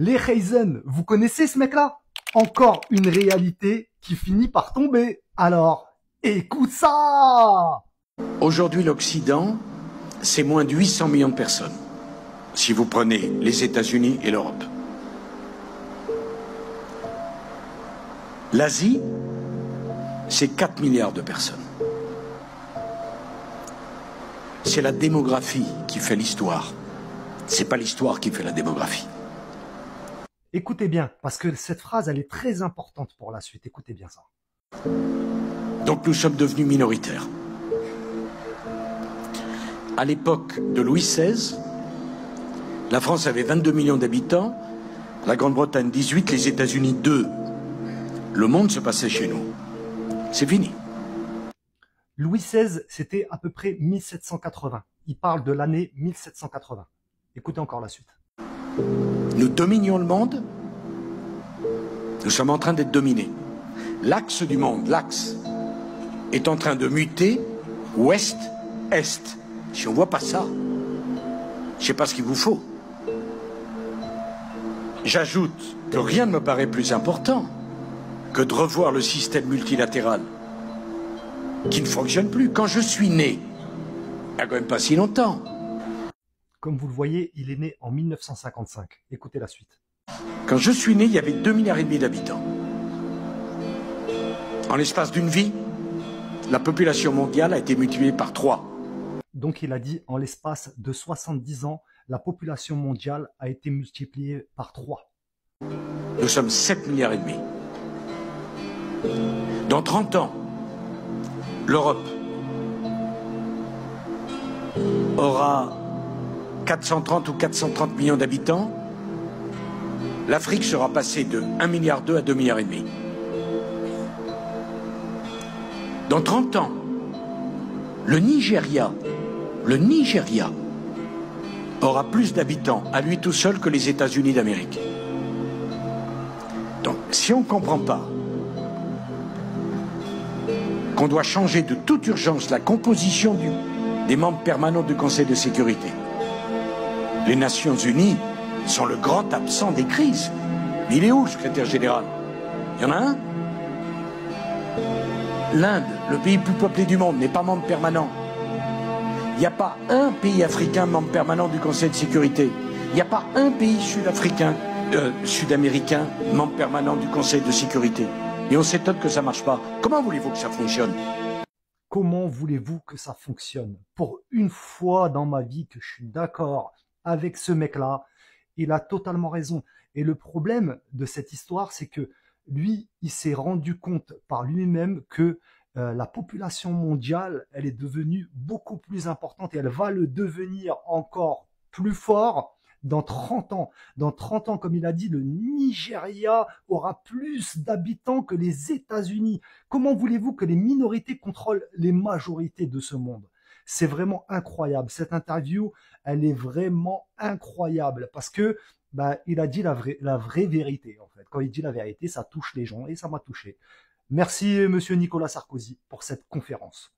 Les Heizen, vous connaissez ce mec-là? Encore une réalité qui finit par tomber. Alors, écoute ça! Aujourd'hui, l'Occident, c'est moins de 800 millions de personnes, si vous prenez les États-Unis et l'Europe. L'Asie, c'est 4 milliards de personnes. C'est la démographie qui fait l'histoire. C'est pas l'histoire qui fait la démographie. Écoutez bien, parce que cette phrase, elle est très importante pour la suite. Écoutez bien ça. Donc nous sommes devenus minoritaires. À l'époque de Louis XVI, la France avait 22 millions d'habitants, la Grande-Bretagne 18, les États-Unis 2. Le monde se passait chez nous. C'est fini. Louis XVI, c'était à peu près 1780. Il parle de l'année 1780. Écoutez encore la suite. Nous dominions le monde. Nous sommes en train d'être dominés. L'axe du monde, l'axe, est en train de muter ouest-est. Si on ne voit pas ça, je ne sais pas ce qu'il vous faut. J'ajoute que rien ne me paraît plus important que de revoir le système multilatéral qui ne fonctionne plus. Quand je suis né, il n'y a quand même pas si longtemps. Comme vous le voyez, il est né en 1955. Écoutez la suite. Quand je suis né, il y avait 2,5 milliards d'habitants. En l'espace d'une vie, la population mondiale a été multipliée par 3. Donc il a dit, en l'espace de 70 ans, la population mondiale a été multipliée par 3. Nous sommes 7,5 milliards. Dans 30 ans, l'Europe aura 430 ou 430 millions d'habitants. L'Afrique sera passée de 1,2 milliard à 2,5 milliards. Dans 30 ans, le Nigeria aura plus d'habitants à lui tout seul que les États-Unis d'Amérique. Donc, si on ne comprend pas qu'on doit changer de toute urgence la composition des membres permanents du Conseil de sécurité, les Nations Unies sont le grand absent des crises. Mais il est où le secrétaire général? Il y en a un? L'Inde, le pays le plus peuplé du monde, n'est pas membre permanent. Il n'y a pas un pays africain membre permanent du Conseil de sécurité. Il n'y a pas un pays sud-américain membre permanent du Conseil de sécurité. Et on s'étonne que ça ne marche pas. Comment voulez-vous que ça fonctionne? Comment voulez-vous que ça fonctionne? Pour une fois dans ma vie que je suis d'accord avec ce mec-là, il a totalement raison. Et le problème de cette histoire, c'est que lui, il s'est rendu compte par lui-même que la population mondiale, elle est devenue beaucoup plus importante et elle va le devenir encore plus fort dans 30 ans. Dans 30 ans, comme il a dit, le Nigeria aura plus d'habitants que les États-Unis. Comment voulez-vous que les minorités contrôlent les majorités de ce monde? C'est vraiment incroyable. Cette interview, elle est vraiment incroyable parce que il a dit la vraie vérité, en fait. Quand il dit la vérité, ça touche les gens et ça m'a touché. Merci, monsieur Nicolas Sarkozy, pour cette conférence.